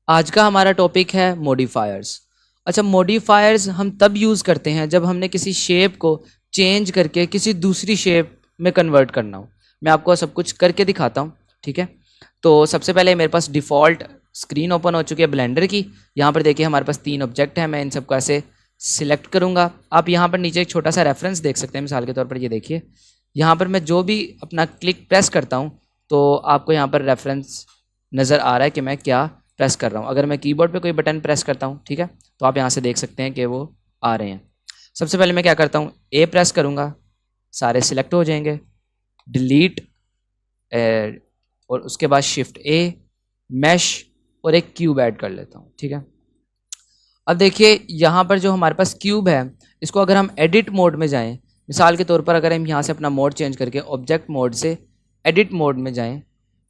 आज का हमारा टॉपिक है मॉडिफायर्स। अच्छा, मॉडिफायर्स हम तब यूज़ करते हैं जब हमने किसी शेप को चेंज करके किसी दूसरी शेप में कन्वर्ट करना हो। मैं आपको सब कुछ करके दिखाता हूँ, ठीक है। तो सबसे पहले मेरे पास डिफ़ॉल्ट स्क्रीन ओपन हो चुकी है ब्लेंडर की। यहाँ पर देखिए हमारे पास 3 ऑब्जेक्ट हैं, मैं इन सबको ऐसे सिलेक्ट करूँगा। आप यहाँ पर नीचे एक छोटा सा रेफरेंस देख सकते हैं, मिसाल के तौर पर ये देखिए, यहाँ पर मैं जो भी अपना क्लिक प्रेस करता हूँ तो आपको यहाँ पर रेफरेंस नज़र आ रहा है कि मैं क्या प्रेस कर रहा हूँ। अगर मैं कीबोर्ड पे कोई बटन प्रेस करता हूँ, ठीक है, तो आप यहाँ से देख सकते हैं कि वो आ रहे हैं। सबसे पहले मैं क्या करता हूँ, ए प्रेस करूँगा, सारे सिलेक्ट हो जाएंगे। डिलीट और उसके बाद शिफ्ट ए, मैश और एक क्यूब ऐड कर लेता हूँ, ठीक है। अब देखिए यहाँ पर जो हमारे पास क्यूब है, इसको अगर हम एडिट मोड में जाएं, मिसाल के तौर पर अगर हम यहाँ से अपना मोड चेंज करके ऑब्जेक्ट मोड से एडिट मोड में जाएं,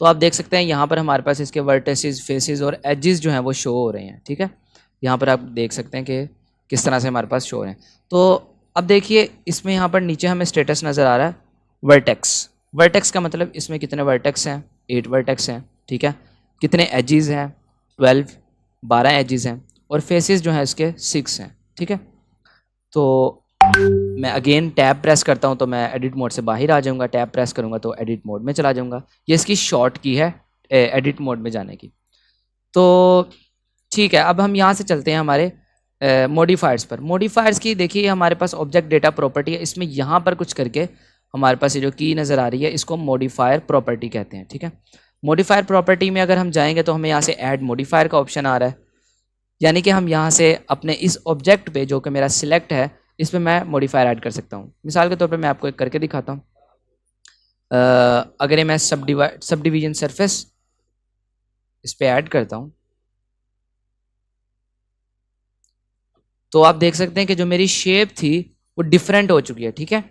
तो आप देख सकते हैं यहाँ पर हमारे पास इसके वर्टिसेस, फेसेस और एजेस जो हैं वो शो हो रहे हैं, ठीक है। यहाँ पर आप देख सकते हैं कि किस तरह से हमारे पास शो हो रहे हैं। तो अब देखिए इसमें यहाँ पर नीचे हमें स्टेटस नज़र आ रहा है वर्टेक्स। वर्टेक्स का मतलब इसमें कितने वर्टेक्स हैं, 8 वर्टेक्स हैं, ठीक है। कितने एजेस हैं, 12 एजेस हैं, और फेसेस जो हैं इसके 6 हैं, ठीक है। तो मैं अगेन टैब प्रेस करता हूँ तो मैं एडिट मोड से बाहर आ जाऊँगा, टैब प्रेस करूँगा तो एडिट मोड में चला जाऊँगा। ये इसकी शॉर्ट की है एडिट मोड में जाने की। तो ठीक है, अब हम यहाँ से चलते हैं हमारे मॉडिफायर्स पर। मॉडिफायर्स की देखिए हमारे पास ऑब्जेक्ट डेटा प्रॉपर्टी है, इसमें यहाँ पर कुछ करके हमारे पास ये जो की नज़र आ रही है इसको मॉडिफायर प्रॉपर्टी कहते हैं, ठीक है। मॉडिफायर प्रॉपर्टी में अगर हम जाएंगे तो हमें यहाँ से ऐड मॉडिफायर का ऑप्शन आ रहा है, यानी कि हम यहाँ से अपने इस ऑब्जेक्ट पे जो कि मेरा सिलेक्ट है इस पर मैं मॉडिफायर ऐड कर सकता हूँ। मिसाल के तौर पे मैं आपको एक करके दिखाता हूँ। अगर ये मैं सब डिवीजन सरफेस इस पर ऐड करता हूँ तो आप देख सकते हैं कि जो मेरी शेप थी वो डिफरेंट हो चुकी है, ठीक है,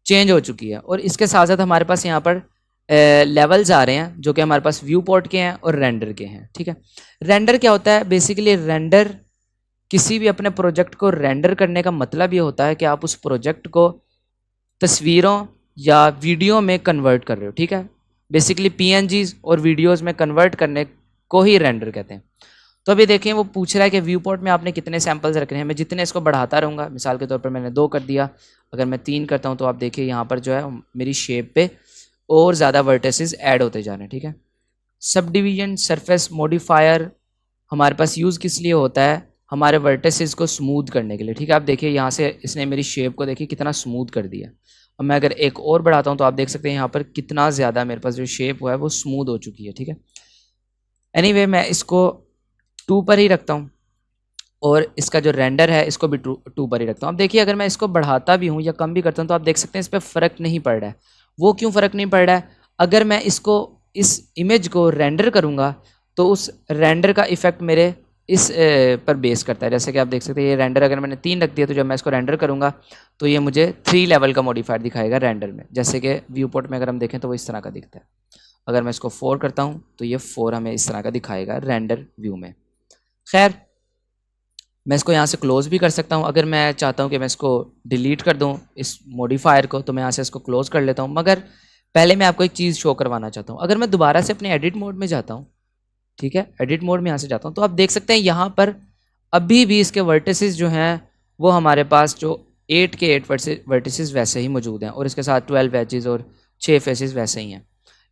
चेंज हो चुकी है। और इसके साथ साथ हमारे पास यहाँ पर लेवल्स आ रहे हैं जो कि हमारे पास व्यू पोर्ट के हैं और रेंडर के हैं, ठीक है। रेंडर क्या होता है, बेसिकली रेंडर किसी भी अपने प्रोजेक्ट को रेंडर करने का मतलब ये होता है कि आप उस प्रोजेक्ट को तस्वीरों या वीडियो में कन्वर्ट कर रहे हो, ठीक है। बेसिकली पीएनजीज और वीडियोस में कन्वर्ट करने को ही रेंडर कहते हैं। तो अभी देखें वो पूछ रहा है कि व्यू पोर्ट में आपने कितने सैंपल्स रखने हैं। मैं जितने इसको बढ़ाता रहूँगा, मिसाल के तौर पर मैंने 2 कर दिया, अगर मैं 3 करता हूँ तो आप देखिए यहाँ पर जो है मेरी शेप पे और ज़्यादा वर्टिसेस ऐड होते जा रहे हैं, ठीक है। सब डिवीजन सरफेस मॉडिफायर हमारे पास यूज़ किस लिए होता है, हमारे वर्टिसेस को स्मूथ करने के लिए, ठीक है। आप देखिए यहाँ से इसने मेरी शेप को देखिए कितना स्मूथ कर दिया। अब मैं अगर एक और बढ़ाता हूँ तो आप देख सकते हैं यहाँ पर कितना ज़्यादा मेरे पास जो शेप हुआ है वो स्मूथ हो चुकी है, ठीक है। एनीवे मैं इसको 2 पर ही रखता हूँ और इसका जो रेंडर है इसको भी 2 पर ही रखता हूँ। अब देखिए अगर मैं इसको बढ़ाता भी हूँ या कम भी करता हूँ तो आप देख सकते हैं इस पर फ़र्क नहीं पड़ रहा है। वो क्यों फ़र्क नहीं पड़ रहा है, अगर मैं इसको इस इमेज को रेंडर करूँगा तो उस रेंडर का इफ़ेक्ट मेरे इस पर बेस करता है। जैसे कि आप देख सकते हैं ये रेंडर अगर मैंने 3 रख दिया तो जब मैं इसको रेंडर करूँगा तो ये मुझे 3 लेवल का मॉडिफायर दिखाएगा रेंडर में। जैसे कि व्यू पोर्ट में अगर हम देखें तो वो इस तरह का दिखता है। अगर मैं इसको 4 करता हूँ तो ये 4 हमें इस तरह का दिखाएगा रेंडर व्यू में। खैर मैं इसको यहाँ से क्लोज़ भी कर सकता हूँ। अगर मैं चाहता हूँ कि मैं इसको डिलीट कर दूँ इस मॉडिफायर को तो मैं यहाँ से इसको क्लोज़ कर लेता हूँ। मगर पहले मैं आपको एक चीज़ शो करवाना चाहता हूँ। अगर मैं दोबारा से अपने एडिट मोड में जाता हूँ, ठीक है, एडिट मोड में यहाँ से जाता हूँ तो आप देख सकते हैं यहाँ पर अभी भी इसके वर्टिसेस जो हैं वो हमारे पास जो 8 के 8 वर्टिसेस वैसे ही मौजूद हैं और इसके साथ 12 एजेस और 6 फेसेस वैसे ही हैं।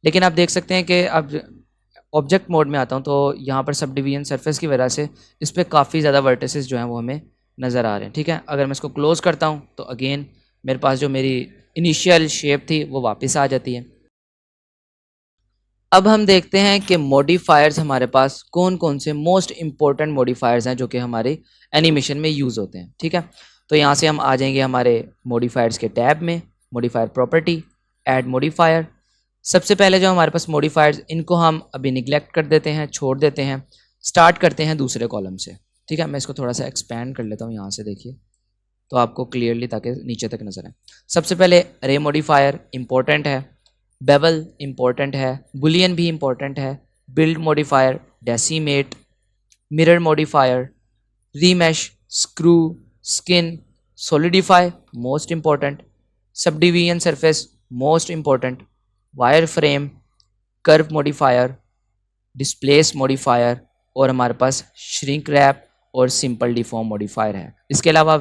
लेकिन आप देख सकते हैं कि अब ऑब्जेक्ट मोड में आता हूँ तो यहाँ पर सब डिवीजन सरफेस की वजह से इस पर काफ़ी ज़्यादा वर्टिसेस जो हैं वो हमें नज़र आ रहे हैं, ठीक है। अगर मैं इसको क्लोज़ करता हूँ तो अगेन मेरे पास जो मेरी इनिशियल शेप थी वो वापस आ जाती है। अब हम देखते हैं कि मॉडिफायर्स हमारे पास कौन कौन से मोस्ट इम्पॉर्टेंट मॉडिफायर्स हैं जो कि हमारे एनिमेशन में यूज़ होते हैं, ठीक है। तो यहाँ से हम आ जाएंगे हमारे मॉडिफायर्स के टैब में, मॉडिफायर प्रॉपर्टी, ऐड मॉडिफायर। सबसे पहले जो हमारे पास मॉडिफायर्स इनको हम अभी निगलेक्ट कर देते हैं, छोड़ देते हैं, स्टार्ट करते हैं दूसरे कॉलम से, ठीक है। मैं इसको थोड़ा सा एक्सपैंड कर लेता हूँ यहाँ से, देखिए तो आपको क्लियरली ताकि नीचे तक नजर आए। सबसे पहले रे मॉडिफायर इंपॉर्टेंट है, बेवल इंपॉर्टेंट है, बुलियन भी इंपॉर्टेंट है, build modifier, decimate, mirror modifier, remesh, screw, skin, solidify most important, subdivision surface most important, wireframe, curve modifier, displace modifier, और हमारे पास श्रिंक रैप और simple deform modifier है। इसके अलावा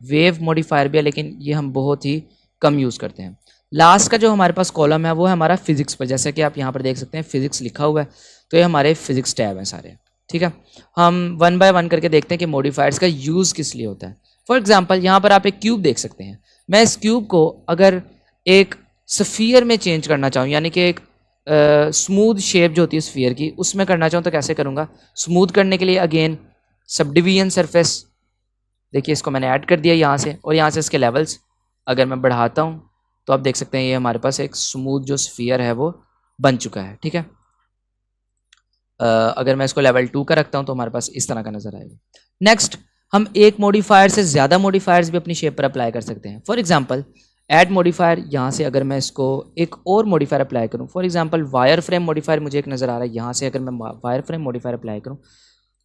वेव मॉडिफायर भी है, लेकिन ये हम बहुत ही कम यूज़ करते हैं। लास्ट का जो हमारे पास कॉलम है वो है हमारा फिजिक्स पर, जैसे कि आप यहाँ पर देख सकते हैं फिजिक्स लिखा हुआ है, तो ये हमारे फिजिक्स टैब हैं सारे। ठीक है, हम वन बाय वन करके देखते हैं कि मॉडिफायर्स का यूज़ किस लिए होता है। फॉर एग्जांपल यहाँ पर आप एक क्यूब देख सकते हैं। मैं इस क्यूब को अगर एक स्फीयर में चेंज करना चाहूँ, यानी कि एक स्मूथ शेप जो होती है स्फीयर की, उसमें करना चाहूँ तो कैसे करूँगा? स्मूथ करने के लिए अगेन सब डिवीजन सरफेस, देखिए इसको मैंने ऐड कर दिया यहाँ से, और यहाँ से इसके लेवल्स अगर मैं बढ़ाता हूँ तो आप देख सकते हैं ये हमारे पास एक स्मूथ जो स्फीयर है वो बन चुका है। ठीक है, अगर मैं इसको लेवल 2 का रखता हूँ तो हमारे पास इस तरह का नजर आएगा। नेक्स्ट, हम एक मॉडिफायर से ज़्यादा मॉडिफायर्स भी अपनी शेप पर अप्लाई कर सकते हैं। फॉर एग्जांपल ऐड मॉडिफायर, यहाँ से अगर मैं इसको एक और मॉडिफायर अप्लाई करूँ, for example wire frame modifier मुझे एक नज़र आ रहा है, यहाँ से अगर मैं वायर फ्रेम मॉडिफायर अप्लाई करूँ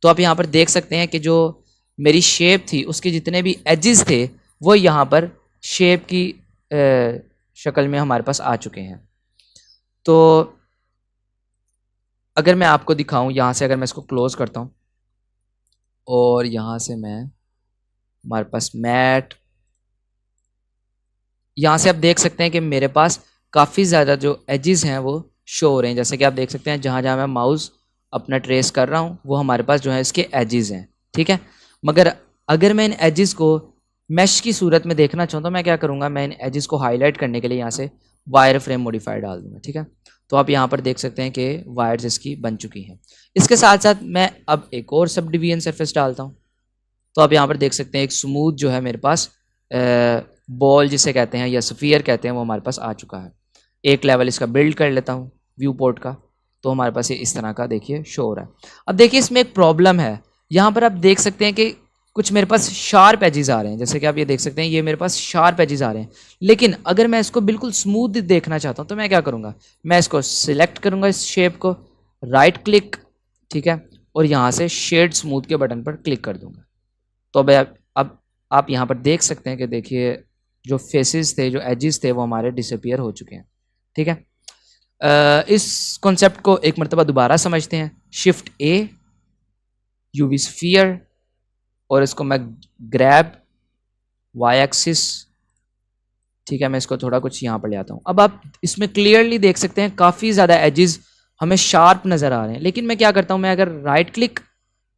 तो आप यहाँ पर देख सकते हैं कि जो मेरी शेप थी उसके जितने भी एजेस थे वो यहाँ पर शेप की शक्ल में हमारे पास आ चुके हैं। तो अगर मैं आपको दिखाऊं, यहाँ से अगर मैं इसको क्लोज करता हूँ और यहाँ से मैं हमारे पास मैट, यहाँ से आप देख सकते हैं कि मेरे पास काफ़ी ज़्यादा जो एजेस हैं वो शो हो रहे हैं। जैसे कि आप देख सकते हैं जहाँ जहाँ मैं माउस अपना ट्रेस कर रहा हूँ वो हमारे पास जो है इसके एजेस हैं। ठीक है, मगर अगर मैं इन एजेस को मैश की सूरत में देखना चाहूँ तो मैं क्या करूँगा? मैं इन एजेस को हाईलाइट करने के लिए यहाँ से वायर फ्रेम मॉडिफायर डाल दूँगा। ठीक है, तो आप यहाँ पर देख सकते हैं कि वायर्स इसकी बन चुकी हैं। इसके साथ साथ मैं अब एक और सब डिवीजन सरफेस डालता हूँ, तो आप यहाँ पर देख सकते हैं एक स्मूथ जो है मेरे पास बॉल जिसे कहते हैं या स्फीयर कहते हैं वो हमारे पास आ चुका है। एक लेवल इसका बिल्ड कर लेता हूँ व्यू पोर्ट का, तो हमारे पास ये इस तरह का देखिए शो हो रहा है। अब देखिए इसमें एक प्रॉब्लम है, यहाँ पर आप देख सकते हैं कि कुछ मेरे पास शार्प एजेस आ रहे हैं। जैसे कि आप ये देख सकते हैं ये मेरे पास शार्प एजेस आ रहे हैं, लेकिन अगर मैं इसको बिल्कुल स्मूथ देखना चाहता हूँ तो मैं क्या करूँगा? मैं इसको सिलेक्ट करूँगा, इस शेप को राइट क्लिक, ठीक है, और यहाँ से शेड स्मूथ के बटन पर क्लिक कर दूँगा। तो अब आप यहाँ पर देख सकते हैं कि देखिए जो फेसेस थे, जो एजेस थे वो हमारे डिसअपियर हो चुके हैं। ठीक है, इस कॉन्सेप्ट को एक मरतबा दोबारा समझते हैं। शिफ्ट ए, यूवी स्फीयर, और इसको मैं ग्रैब वाई एक्सिस, ठीक है, मैं इसको थोड़ा कुछ यहाँ पर ले आता हूँ। अब आप इसमें क्लियरली देख सकते हैं काफ़ी ज़्यादा एजेस हमें शार्प नज़र आ रहे हैं, लेकिन मैं क्या करता हूँ? मैं अगर राइट क्लिक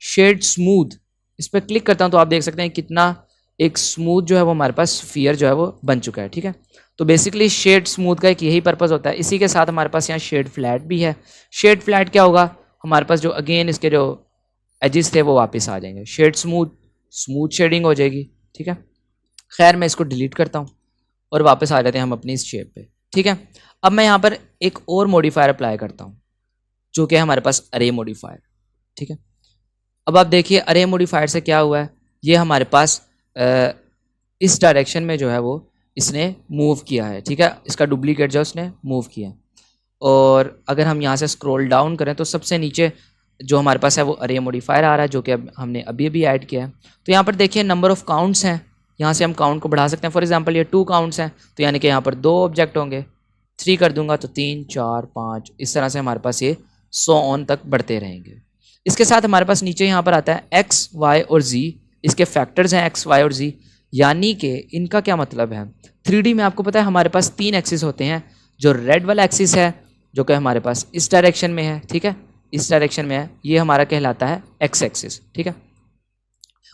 शेड स्मूथ इस पर क्लिक करता हूँ तो आप देख सकते हैं कितना एक स्मूथ जो है वो हमारे पास स्फीयर जो है वो बन चुका है। ठीक है, तो बेसिकली शेड स्मूथ का एक यही पर्पज़ होता है। इसी के साथ हमारे पास यहाँ शेड फ्लैट भी है। शेड फ्लैट क्या होगा? हमारे पास जो अगेन इसके जो एजेस थे वो वापस आ जाएंगे, शेड स्मूथ शेडिंग हो जाएगी। ठीक है, खैर मैं इसको डिलीट करता हूँ और वापस आ जाते हैं हम अपनी इस शेप पे। ठीक है, अब मैं यहाँ पर एक और मॉडिफायर अप्लाई करता हूँ जो कि हमारे पास अरे मॉडिफायर। ठीक है, अब आप देखिए अरे मॉडिफायर से क्या हुआ है, ये हमारे पास इस डायरेक्शन में जो है वो इसने मूव किया है। ठीक है, इसका डुप्लीकेट जो उसने मूव किया, और अगर हम यहाँ से स्क्रॉल डाउन करें तो सबसे नीचे जो हमारे पास है वो अरे मॉडिफायर आ रहा है जो कि अब हमने अभी ऐड किया है। तो यहाँ पर देखिए नंबर ऑफ़ काउंट्स हैं, यहाँ से हम काउंट को बढ़ा सकते हैं। फॉर एग्जांपल ये 2 काउंट्स हैं, तो यानी कि यहाँ पर 2 ऑब्जेक्ट होंगे। 3 कर दूंगा तो 3, 4, 5, इस तरह से हमारे पास ये 100 ऑन तक बढ़ते रहेंगे। इसके साथ हमारे पास नीचे यहाँ पर आता है एक्स, वाई और जी, इसके फैक्टर्स हैं एक्स, वाई और जी, यानी कि इनका क्या मतलब है? 3D में आपको पता है हमारे पास 3 एक्सिस होते हैं। जो रेड वाला एक्सिस है जो कि हमारे पास इस डायरेक्शन में है, ठीक है, इस डायरेक्शन में है, ये हमारा कहलाता है एक्स एक्सिस। ठीक है,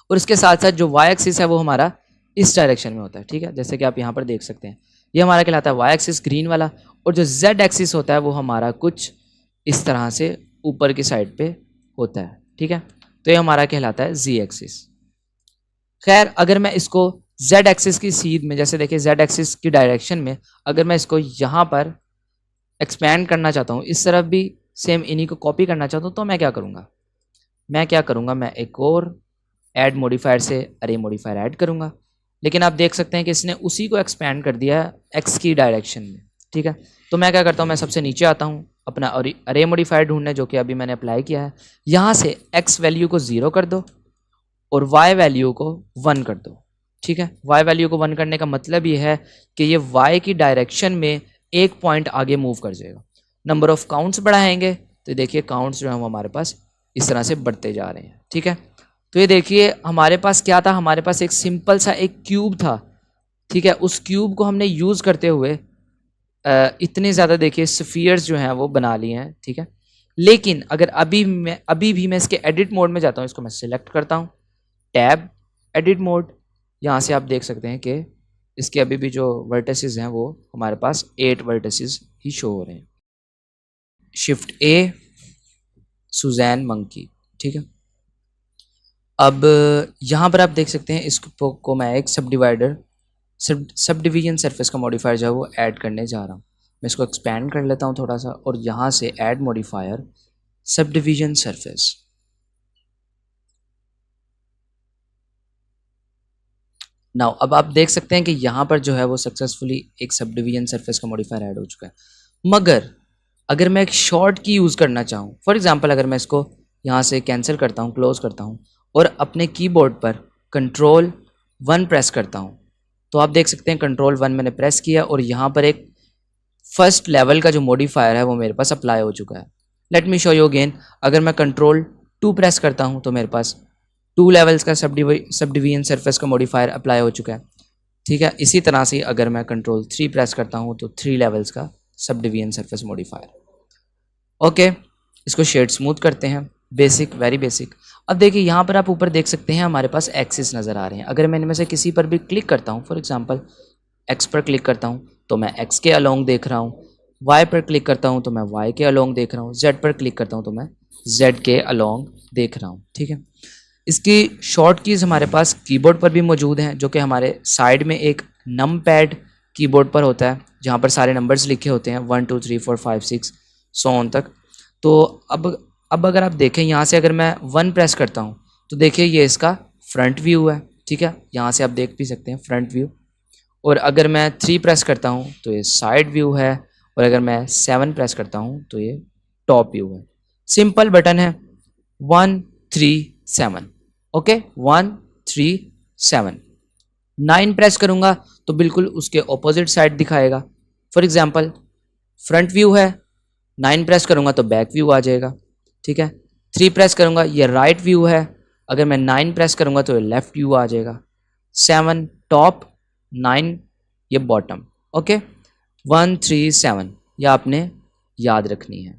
और इसके साथ साथ जो वाई एक्सिस है वो हमारा इस डायरेक्शन में होता है। ठीक है, जैसे कि आप यहाँ पर देख सकते हैं ये हमारा कहलाता है वाई एक्सिस ग्रीन वाला, और जो जेड एक्सिस होता है वो हमारा कुछ इस तरह से ऊपर की साइड पे होता है। ठीक है, तो ये हमारा कहलाता है जी एक्सिस। खैर अगर मैं इसको जेड एक्सिस की सीध में, जैसे देखिए जेड एक्सिस की डायरेक्शन में अगर मैं इसको यहाँ पर एक्सपैंड करना चाहता हूँ, इस तरफ भी सेम इन्हीं को कॉपी करना चाहता हूँ, तो मैं क्या करूँगा? मैं एक और ऐड मॉडिफायर से अरे मॉडिफायर ऐड करूँगा, लेकिन आप देख सकते हैं कि इसने उसी को एक्सपैंड कर दिया है एक्स की डायरेक्शन में। ठीक है, तो मैं क्या करता हूँ? मैं सबसे नीचे आता हूँ अपना अरे मॉडिफायर ढूंढने जो कि अभी मैंने अप्लाई किया है। यहाँ से एक्स वैल्यू को 0 कर दो और वाई वैल्यू को 1 कर दो। ठीक है, वाई वैल्यू को 1 करने का मतलब ये है कि ये वाई की डायरेक्शन में एक पॉइंट आगे मूव कर जाएगा। नंबर ऑफ काउंट्स बढ़ाएंगे तो देखिए काउंट्स जो है वो हमारे पास इस तरह से बढ़ते जा रहे हैं, ठीक है। तो ये देखिए हमारे पास क्या था, हमारे पास एक सिंपल सा एक क्यूब था, ठीक है। उस क्यूब को हमने यूज़ करते हुए इतने ज़्यादा देखिए स्फीयर्स जो हैं वो बना लिए हैं, ठीक है। लेकिन अगर अभी भी मैं इसके एडिट मोड में जाता हूँ, इसको मैं सिलेक्ट करता हूँ, टैब, एडिट मोड, यहाँ से आप देख सकते हैं कि इसके अभी भी जो वर्टिसेस हैं वो हमारे पास 8 वर्टिसेस ही शो हो रहे हैं। शिफ्ट ए, सुजैन मंकी, ठीक है। अब यहाँ पर आप देख सकते हैं इसको को मैं एक सब डिवीजन सरफेस का मॉडिफायर जो है वो ऐड करने जा रहा हूँ। मैं इसको एक्सपैंड कर लेता हूँ थोड़ा सा और यहाँ से add modifier sub division surface. Now अब आप देख सकते हैं कि यहाँ पर जो है वो सक्सेसफुली एक सब डिवीजन सरफेस का मॉडिफायर ऐड हो चुका है। मगर अगर मैं एक शॉर्ट की यूज़ करना चाहूँ, फॉर एग्जांपल अगर मैं इसको यहाँ से कैंसिल करता हूँ, क्लोज करता हूँ और अपने कीबोर्ड पर Ctrl+1 प्रेस करता हूँ, तो आप देख सकते हैं Ctrl+1 मैंने प्रेस किया और यहाँ पर एक फर्स्ट लेवल का जो मॉडिफायर है वो मेरे पास अप्लाई हो चुका है। Let me show you again. अगर मैं Ctrl+2 प्रेस करता हूँ तो मेरे पास 2 लेवल्स का सब डिवीजन सरफेस का मॉडिफायर अप्लाई हो चुका है, ठीक है। इसी तरह से अगर मैं Ctrl+3 प्रेस करता हूँ तो 3 लेवल्स का sub division surface modifier. Okay, इसको शेड स्मूथ करते हैं, बेसिक, वेरी बेसिक। अब देखिए यहाँ पर आप ऊपर देख सकते हैं हमारे पास एक्सिस नज़र आ रहे हैं। अगर मैं इनमें से किसी पर भी क्लिक करता हूँ, फॉर एग्जांपल एक्स पर क्लिक करता हूँ तो मैं एक्स के अलोंग देख रहा हूँ, वाई पर क्लिक करता हूँ तो मैं वाई के अलोंग देख रहा हूँ, जेड पर क्लिक करता हूँ तो मैं जेड के अलोंग देख रहा हूँ, ठीक है। इसकी शॉर्ट कीज़ हमारे पास कीबोर्ड पर भी मौजूद हैं, जो कि हमारे साइड में एक नम पैड कीबोर्ड पर होता है जहाँ पर सारे नंबर्स लिखे होते हैं 1 2 3 4 5 6 सो ऑन तक। तो अब अगर आप देखें यहाँ से अगर मैं 1 प्रेस करता हूँ तो देखिए ये इसका फ्रंट व्यू है, ठीक है। यहाँ से आप देख भी सकते हैं फ्रंट व्यू। और अगर मैं 3 प्रेस करता हूँ तो ये साइड व्यू है और अगर मैं 7 प्रेस करता हूँ तो ये टॉप व्यू है। सिंपल बटन है 1 3 7, ओके 1 3 7। 9 प्रेस करूँगा तो बिल्कुल उसके ऑपोजिट साइड दिखाएगा। फॉर एग्जांपल फ्रंट व्यू है, 9 प्रेस करूँगा तो बैक व्यू आ जाएगा, ठीक है। 3 प्रेस करूँगा ये राइट व्यू है, अगर मैं 9 प्रेस करूँगा तो ये लेफ्ट व्यू आ जाएगा। 7 टॉप, 9 ये बॉटम, ओके 1 3 7 ये आपने याद रखनी है।